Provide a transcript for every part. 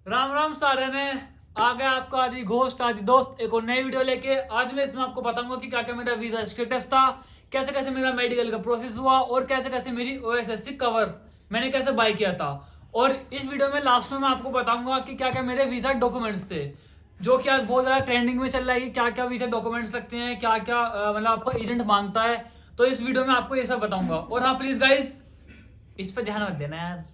राम राम सारे ने आ गया आपका आदि घोस्ट आदि दोस्त एक और नई वीडियो लेके। आज मैं इसमें आपको बताऊंगा कि क्या क्या मेरा वीजा स्टेटस था, कैसे कैसे मेरा मेडिकल का प्रोसेस हुआ और कैसे कैसे मेरी ओएसएससी कवर मैंने कैसे बाय किया था। और इस वीडियो में लास्ट में मैं आपको बताऊंगा कि क्या क्या मेरे वीजा डॉक्यूमेंट्स थे, जो कि आज बहुत ज़्यादा ट्रेंडिंग में चल रहा है कि क्या क्या वीजा डॉक्यूमेंट्स लगते हैं, क्या क्या मतलब आपका एजेंट मांगता है। तो इस वीडियो में आपको ये सब बताऊंगा। और हाँ प्लीज़ गाइज इस पर ध्यान मत देना यार।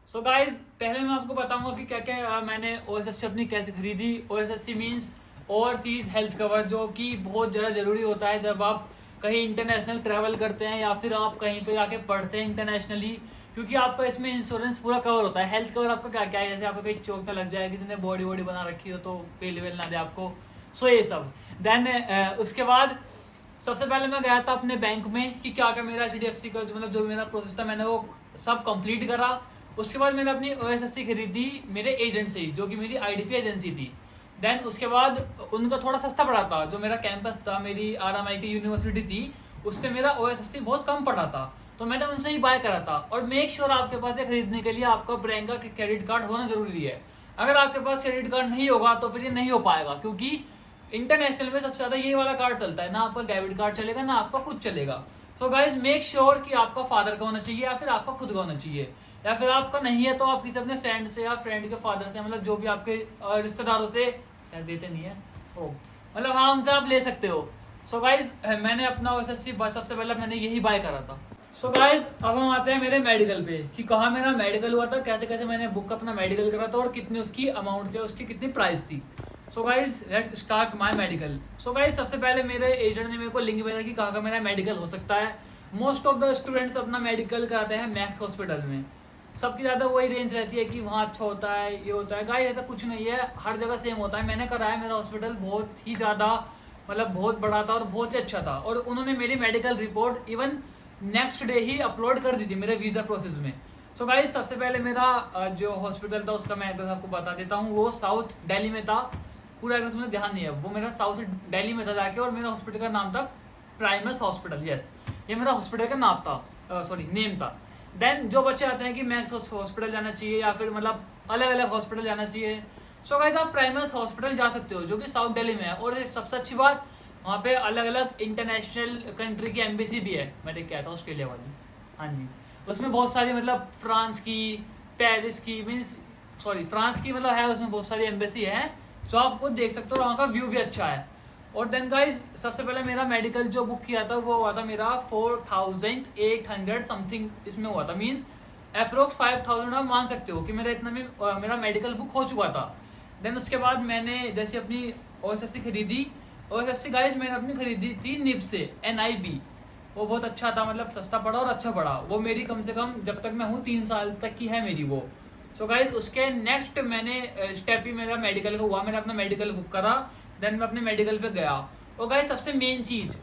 सो गाइज पहले मैं आपको बताऊंगा कि क्या क्या मैंने ओएसएससी अपनी कैसे खरीदी। OSSC means overseas health cover, जो कि बहुत ज़्यादा ज़रूरी होता है जब आप कहीं इंटरनेशनल ट्रैवल करते हैं या फिर आप कहीं पे जाके पढ़ते हैं इंटरनेशनली, क्योंकि आपका इसमें इंश्योरेंस पूरा कवर होता है। हेल्थ कवर आपका क्या क्या है, जैसे आपका कहीं चोट ना लग जाए, किसी ने बॉडी वॉडी बना रखी हो तो पेल वेल ना दे आपको। सो ये सब देन उसके बाद सबसे पहले मैं गया था अपने बैंक में कि क्या क्या मेरा एचडीएफसी का जो मेरा प्रोसेस था मैंने वो सब कंप्लीट करा। उसके बाद मैंने अपनी ओएसएससी खरीदी मेरे एजेंट से, जो कि मेरी आईडीपी एजेंसी थी। देन उसके बाद उनका थोड़ा सस्ता पड़ा था, जो मेरा कैंपस था, मेरी आरएमआई की यूनिवर्सिटी थी, उससे मेरा ओएसएससी बहुत कम पड़ा था, तो मैंने उनसे ही बाय करा था। और मेक श्योर आपके पास ये खरीदने के लिए आपका बैंक का क्रेडिट कार्ड होना जरूरी है। अगर आपके पास क्रेडिट कार्ड नहीं होगा तो फिर ये नहीं हो पाएगा, क्योंकि इंटरनेशनल में सबसे ज्यादा ये वाला कार्ड चलता है, ना आपका डेबिट कार्ड चलेगा ना आपका खुद चलेगा। सो गाइज मेक श्योर कि आपका फादर का होना चाहिए या फिर आपका खुद का होना चाहिए, या फिर आपका नहीं है तो आप किसी अपने फ्रेंड से या फ्रेंड के फादर से, मतलब जो भी आपके रिश्तेदारों से, यार देते नहीं है ओ, मतलब हाँ उनसे आप ले सकते हो। सो गाइज मैंने अपना ओएसएससी सबसे पहले मैंने यही बाय करा था। सो गाइज अब हम आते हैं मेरे मेडिकल पे कि कहाँ मेरा मेडिकल हुआ था, कैसे कैसे मैंने बुक अपना मेडिकल करा था और कितनी उसकी अमाउंट थी, उसकी कितनी प्राइस थी। So guys let's start my medical. So guys सबसे पहले मेरे एजेंट ने मेरे को लिंक भेजा कि कहाँ का मेरा मेडिकल हो सकता है। मोस्ट ऑफ द स्टूडेंट्स अपना मेडिकल कराते हैं मैक्स हॉस्पिटल में। सबकी ज़्यादा वही रेंज रहती है कि वहाँ अच्छा होता है, ये होता है। गाइस ऐसा कुछ नहीं है, हर जगह सेम होता है। मैंने कराया, मेरा हॉस्पिटल बहुत ही ज़्यादा मतलब बहुत बड़ा था और बहुत ही अच्छा था। और उन्होंने मेरी medical report even next day ही अपलोड कर दी थी मेरे वीज़ा प्रोसेस में। सो गाइस सबसे पहले मेरा जो हॉस्पिटल था उसका मैं एड्रेस आपको बता देता हूँ। वो साउथ दिल्ली में था, पूरा एड्रेस मुझे ध्यान नहीं है, वो मेरा साउथ दिल्ली में था जाके। और मेरा हॉस्पिटल का नाम था प्राइमस हॉस्पिटल। यस, ये मेरा हॉस्पिटल का नाम था, सॉरी नेम था। देन जो बच्चे आते हैं कि मैक्स हॉस्पिटल जाना चाहिए या फिर मतलब अलग अलग हॉस्पिटल जाना चाहिए, सो गाइस आप प्राइमस हॉस्पिटल जा सकते हो, जो कि साउथ दिल्ली में है। और सबसे अच्छी बात, वहाँ पे अलग अलग इंटरनेशनल कंट्री की एम्बेसी भी है। मैं देख के आया था ऑस्ट्रेलिया वाली, हाँ जी। उसमें बहुत सारी मतलब फ्रांस की, पेरिस की, मीन्स सॉरी फ्रांस की मतलब है, उसमें बहुत सारी एम्बेसी है जो आपको देख सकते हो। वहाँ का व्यू भी अच्छा है। और देन गाइज सबसे पहले मेरा मेडिकल जो बुक किया था वो हुआ था मेरा 4800 समथिंग इसमें हुआ था, मीन्स अप्रोक्स 5000 आप मान सकते हो कि मेरा इतना में मेरा मेडिकल बुक हो चुका था। देन उसके बाद मैंने जैसे अपनी ओएसएससी खरीदी। ओएसएससी गाइज मैंने अपनी खरीदी थी निब से, NIB। वो बहुत अच्छा था, मतलब सस्ता पड़ा और अच्छा पड़ा। वो मेरी कम से कम जब तक मैं हूँ 3 साल तक की है मेरी वो। सो गाइज उसके नेक्स्ट मैंने स्टेप ही मेरा मेडिकल का हुआ, मैंने अपना मेडिकल बुक करा। देन मैं अपने मेडिकल पे गया। और गाइस सबसे मेन चीज़,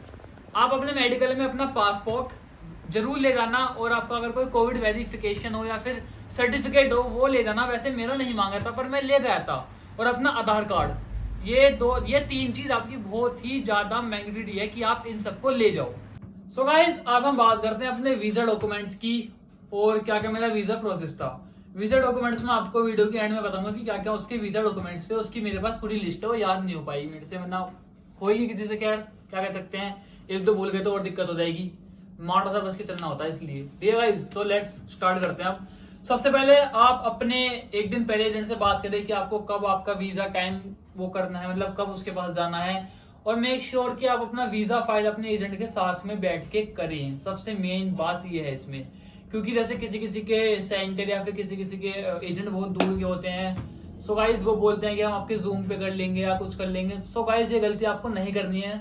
आप अपने मेडिकल में अपना पासपोर्ट जरूर ले जाना, और आपका अगर कोई कोविड वेरिफिकेशन हो या फिर सर्टिफिकेट हो वो ले जाना। वैसे मेरा नहीं मांगा था पर मैं ले गया था। और अपना आधार कार्ड, ये 3 चीज़ आपकी बहुत ही ज़्यादा मैंडेटरी है कि आप इन सबको ले जाओ। सो गाइस अब हम बात करते हैं अपने वीज़ा डॉक्यूमेंट्स की और क्या क्या मेरा वीज़ा प्रोसेस था। वीज़ा डॉक्यूमेंट्स में आपको वीडियो के एंड में बताऊंगा कि क्या क्या उसके वीज़ा डॉक्यूमेंट्स थे। उसकी मेरे पास पूरी लिस्ट है, वो याद नहीं हो पाई मेरे से, मतलब होगी किसी से क्या क्या कह सकते हैं, एक दो भूल गए तो और दिक्कत हो जाएगी। माटा सा बस के चलना होता है इसलिए। ठीक है गाइस, सो लेट्स स्टार्ट करते हैं। अब सबसे पहले आप अपने एक दिन पहले एजेंट से बात करें कि आपको कब आपका वीज़ा टाइम वो करना है, मतलब कब उसके पास जाना है। और मेक श्योर कि आप अपना वीज़ा फाइल अपने एजेंट के साथ में बैठ के करें। सबसे मेन बात ये है इसमें, क्योंकि जैसे किसी किसी के सेंटर या फिर किसी किसी के एजेंट बहुत दूर के होते हैं। सो गाइज वो बोलते हैं कि हम आपके जूम पे कर लेंगे या कुछ कर लेंगे। सो गाइज ये गलती आपको नहीं करनी है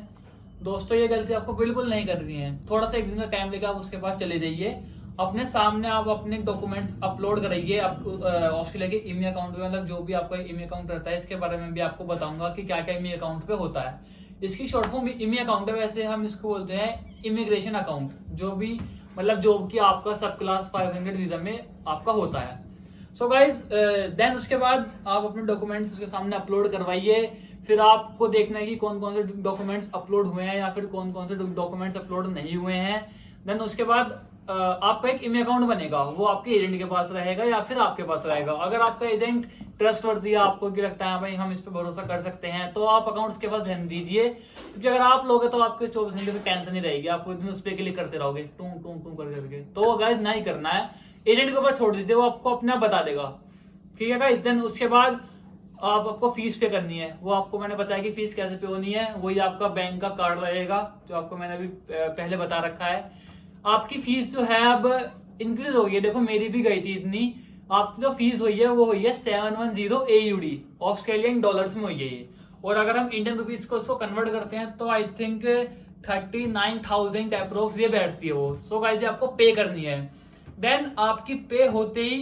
दोस्तों, ये गलती आपको बिल्कुल नहीं करनी है। थोड़ा सा एक दिन का टाइम लेकर आप उसके पास चले जाइए, अपने सामने आप अपने डॉक्यूमेंट्स अपलोड कराइए ऑस्ट्रेलिया के ईमी अकाउंट पे, मतलब जो भी आपका ईमी अकाउंट रहता है। इसके बारे में भी आपको बताऊंगा कि क्या क्या ईमी अकाउंट पे होता है। इसकी शॉर्ट फॉर्म ईमी अकाउंट है, वैसे हम इसको बोलते हैं इमिग्रेशन अकाउंट, जो भी मतलब जो कि आपका सब क्लास 500 वीजा में आपका होता है। सो गाइज देन उसके बाद आप अपने डॉक्यूमेंट्स उसके सामने अपलोड करवाइए। फिर आपको देखना है कि कौन कौन से डॉक्यूमेंट्स अपलोड हुए हैं या फिर कौन कौन से डॉक्यूमेंट्स अपलोड नहीं हुए हैं। देन उसके बाद आपका एक ईमेल अकाउंट बनेगा, वो आपके एजेंट के पास रहेगा या फिर आपके पास रहेगा। अगर आपका एजेंट ट्रस्टवर्दी है, आपको क्या लगता है भाई हम इस पे भरोसा कर सकते हैं, तो आप अकाउंट्स के पास ध्यान दीजिए, क्योंकि अगर आप लोगे तो आपके 24 घंटे में टेंशन नहीं रहेगी, आप पूरे दिन उस पे क्लिक करते रहोगे टू टू टू कर करके। तो गाइस नहीं करना है, एजेंट के ऊपर छोड़ दीजिए, वो आपको अपने आप बता देगा। ठीक है गाइस। देन उसके बाद आपको फीस पे करनी है, वो आपको मैंने बताया कि फीस कैसे पे होनी है। वही आपका बैंक का कार्ड रहेगा जो आपको मैंने अभी पहले बता रखा है। आपकी फीस जो है अब इंक्रीज हो गई है, देखो मेरी भी गई थी इतनी। आपकी जो फीस हुई है वो हुई है 710 AUD, ऑस्ट्रेलियन डॉलर्स में हुई है ये। और अगर हम इंडियन रुपीज को उसको कन्वर्ट करते हैं तो आई थिंक 39,000 अप्रोक्स ये बैठती है वो। सो गाइस आपको पे करनी है। देन आपकी पे होते ही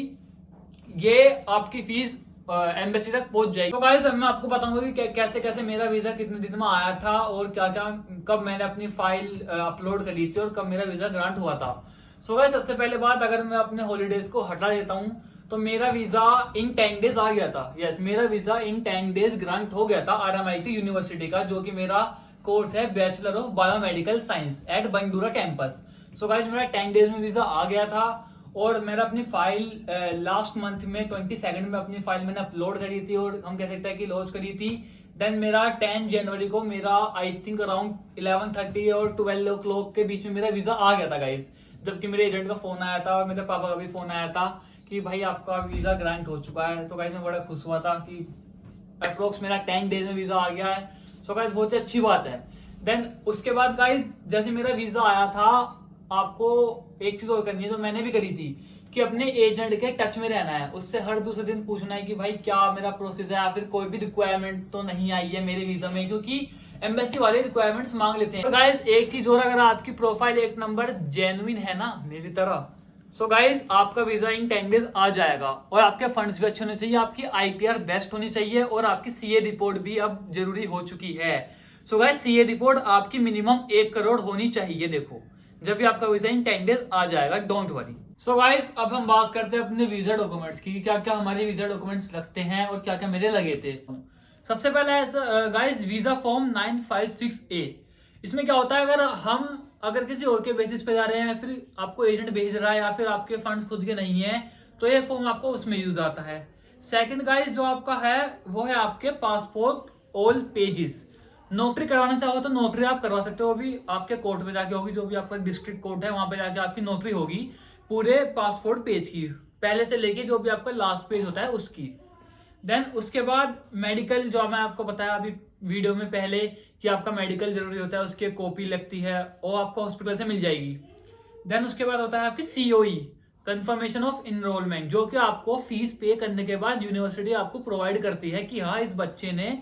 ये आपकी फीस एम्बेसी तक पहुंच जाएगी। तो गाइस अब मैं आपको बताऊंगा कि कैसे कैसे मेरा वीजा कितने दिन में आया था और क्या क्या कब मैंने अपनी फाइल अपलोड करी थी और कब मेरा वीजा ग्रांट हुआ था। सो गाइस सबसे पहले बात, अगर मैं अपने हॉलीडेज को हटा देता हूं तो मेरा वीजा इन 10 डेज आ गया था। यस, मेरा वीजा इन 10 डेज ग्रांट हो गया था RMIT यूनिवर्सिटी का, जो कि मेरा कोर्स है bachelor of biomedical science at Bundoora campus. So guys मेरा 10 डेज में वीजा आ गया था और मेरा अपनी फाइल लास्ट मंथ में 22 में अपनी फाइल मैंने अपलोड करी थी और हम कह सकते हैं कि लॉन्च करी थी। देन मेरा 10 जनवरी को मेरा आई थिंक अराउंड 11:30 और 12 o'clock के बीच में मेरा वीजा आ गया था गाइज, जबकि मेरे एजेंट का फोन आया था और मेरे पापा का भी फोन आया था कि भाई आपका वीजा ग्रांट हो चुका है। तो गाइज मैं बड़ा खुश हुआ था कि अप्रोक्स मेरा 10 डेज में वीजा आ गया है। सो गाइज बहुत ही अच्छी बात है। देन उसके बाद गाइज जैसे मेरा वीजा आया था, आपको एक चीज और करनी है जो मैंने भी करी थी कि अपने एजेंट के टच में रहना है, उससे हर दूसरे दिन पूछना है कि भाई क्या मेरा प्रोसेस है या फिर कोई भी रिक्वायरमेंट तो नहीं आई है मेरे वीजा में, क्योंकि एम्बेसी वाले रिक्वायरमेंट्स मांग लेते हैं। तो गाइज एक चीज और, अगर आपकी प्रोफाइल एक नंबर जेन्युइन है ना मेरी तरह, सो गाइज आपका वीजा इन 10 डेज आ जाएगा और आपके फंड्स भी अच्छे होने चाहिए, आपकी ITR बेस्ट होनी चाहिए और आपकी CA रिपोर्ट भी अब जरूरी हो चुकी है। सो गाइज CA रिपोर्ट आपकी मिनिमम 1 करोड़ होनी चाहिए, देखो जब भी आपका वीजा इन 10 डेज आ जाएगा, डोंट वरी। सो गाइज अब हम बात करते हैं अपने वीजा डॉक्यूमेंट्स की, क्या क्या हमारे वीजा डॉक्यूमेंट्स लगते हैं और क्या क्या मेरे लगे थे। सबसे पहला है गाइज वीजा फॉर्म 956A। इसमें क्या होता है, अगर किसी और के बेसिस पे जा रहे हैं, फिर आपको एजेंट भेज रहा है या फिर आपके फंड्स खुद के नहीं है, तो ये फॉर्म आपको उसमें यूज आता है। सेकंड गाइज जो आपका है वो है आपके पासपोर्ट ऑल पेजेस। नौकरी करवाना चाहो तो नौकरी आप करवा सकते हो, भी आपके कोर्ट में जाके होगी, जो भी आपका डिस्ट्रिक्ट कोर्ट है वहां पे जाके आपकी नौकरी होगी पूरे पासपोर्ट पेज की, पहले से लेके जो भी आपका लास्ट पेज होता है उसकी। देन उसके बाद मेडिकल, जो मैं आपको बताया अभी वीडियो में पहले कि आपका मेडिकल जरूरी होता है, उसकी कॉपी लगती है और आपको हॉस्पिटल से मिल जाएगी। देन उसके बाद होता है आपकी COE, कंफर्मेशन ऑफ इनरोलमेंट, जो कि आपको फीस पे करने के बाद यूनिवर्सिटी आपको प्रोवाइड करती है कि हाँ इस बच्चे ने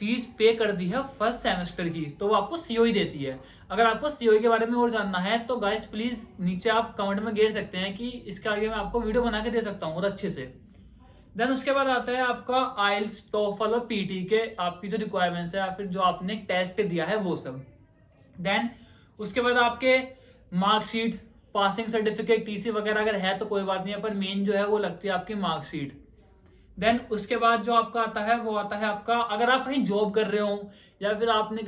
फीस पे कर दी है फर्स्ट सेमेस्टर की, तो वो आपको COE देती है। अगर आपको COE के बारे में और जानना है तो गाइस प्लीज नीचे आप कमेंट में घेर सकते हैं कि इसके आगे मैं आपको वीडियो बना के दे सकता हूँ और अच्छे से। देन उसके बाद आता है आपका IELTS, TOEFL और PT के आपकी जो रिक्वायरमेंट्स है या फिर जो आपने टेस्ट दिया है वो सब। देन उसके बाद आपके मार्कशीट, पासिंग सर्टिफिकेट, TC वगैरह अगर है तो कोई बात नहीं है, पर मेन जो है वो लगती है आपकी मार्कशीट। देन उसके बाद जो आपका आता है वो आता है आपका, अगर आप कहीं जॉब कर रहे हो या फिर आपने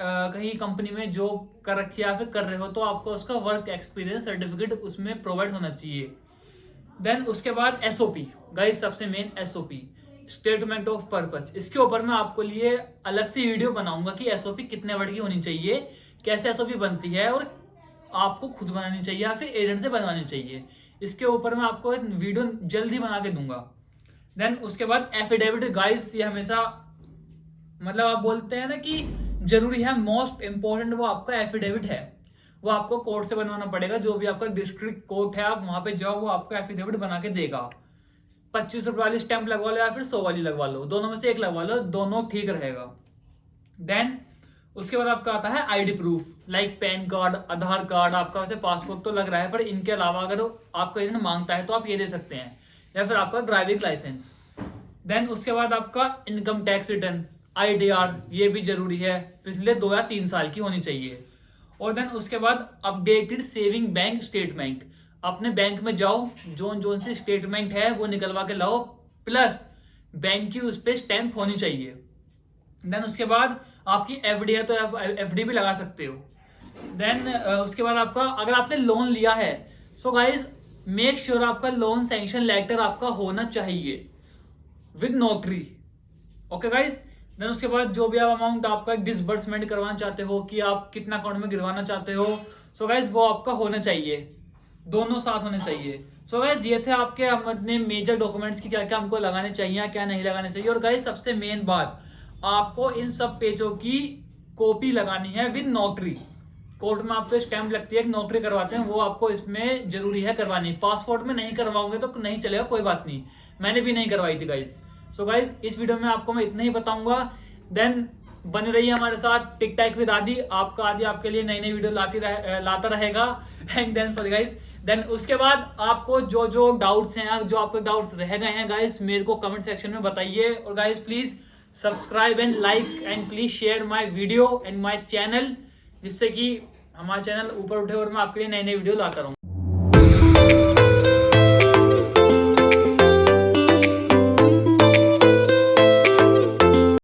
कहीं कंपनी में जॉब कर रखी है या फिर कर रहे हो, तो आपको उसका वर्क एक्सपीरियंस सर्टिफिकेट उसमें प्रोवाइड होना चाहिए। देन उसके बाद SOP गाइस, सबसे main SOP statement of purpose. इसके ऊपर मैं आपको लिए अलग से वीडियो बनाऊंगा कि SOP कितने वर्ड की होनी चाहिए, कैसे SOP बनती है और आपको खुद बनानी चाहिए या फिर एजेंट से बनवानी चाहिए। इसके ऊपर मैं आपको एक वीडियो जल्दी बना के दूंगा। देन उसके बाद एफिडेविट गाइस, ये हमेशा मतलब आप बोलते हैं ना कि जरूरी है, मोस्ट इंपॉर्टेंट वो आपका एफिडेविट है, वो आपको कोर्ट से बनवाना पड़ेगा। जो भी आपका डिस्ट्रिक्ट कोर्ट है आप वहां पे जाओ, वो आपका एफिडेविट बना के देगा। 25 रुपए वाली स्टैंप लगवा लो या फिर 100 वाली लगवा लो, दोनों में से एक लगवा लो, दोनों ठीक रहेगा। देन उसके बाद आपका आता है ID proof, like PAN card, Aadhaar card. आपका वैसे पासपोर्ट तो लग रहा है, पर इनके अलावा अगर आपका एजेंट मांगता है तो आप ये दे सकते हैं, या फिर आपका ड्राइविंग लाइसेंस। देन उसके बाद आपका इनकम टैक्स रिटर्न ITR, ये भी जरूरी है, पिछले 2 या 3 साल की होनी चाहिए। और देन उसके बाद अपडेटेड सेविंग बैंक स्टेटमेंट, अपने बैंक में जाओ, जोन से स्टेटमेंट है वो निकलवा के लाओ, प्लस बैंक की उस पर स्टैंप होनी चाहिए। देन उसके बाद आपकी FD है तो FD भी लगा सकते हो। देन उसके बाद आपका अगर आपने लोन लिया है, सो गाइज मेक श्योर आपका लोन सैंक्शन लेटर आपका होना चाहिए with notary. Okay guys, then उसके बाद जो भी आप अमाउंट आपका डिसबर्समेंट करवाना चाहते हो कि आप कितना अकाउंट में गिरवाना चाहते हो, सो गाइज वो आपका होना चाहिए, दोनों साथ होने चाहिए। सो गाइज ये थे आपके अपने मेजर डॉक्यूमेंट्स की क्या क्या हमको लगाने चाहिए क्या नहीं लगाने चाहिए। और गाइज सबसे मेन बात, आपको इन सब पेजों की कॉपी लगानी है विद नोटरी। कोर्ट में आपको स्टैम्प लगती है, नोटरी करवाते हैं, वो आपको इसमें जरूरी है करवानी। पासपोर्ट में नहीं करवाओगे तो नहीं चलेगा, कोई बात नहीं, मैंने भी नहीं करवाई थी गाइज। सो गाइज इस वीडियो में आपको मैं इतना ही बताऊंगा। देन बने रहिए हमारे साथ टिक टैक विद आदि, आपका आदि आपके लिए नई नई वीडियो लाता रहेगा। And then sorry guys, then उसके बाद आपको जो जो डाउट्स हैं, जो आपके डाउट्स रह गए हैं गाइज, मेरे को कमेंट सेक्शन में बताइए। और guys please subscribe and like and please share my video and my channel, जिससे कि हमारा चैनल ऊपर उठे और मैं आपके लिए नई नई वीडियो लाता रहूँ।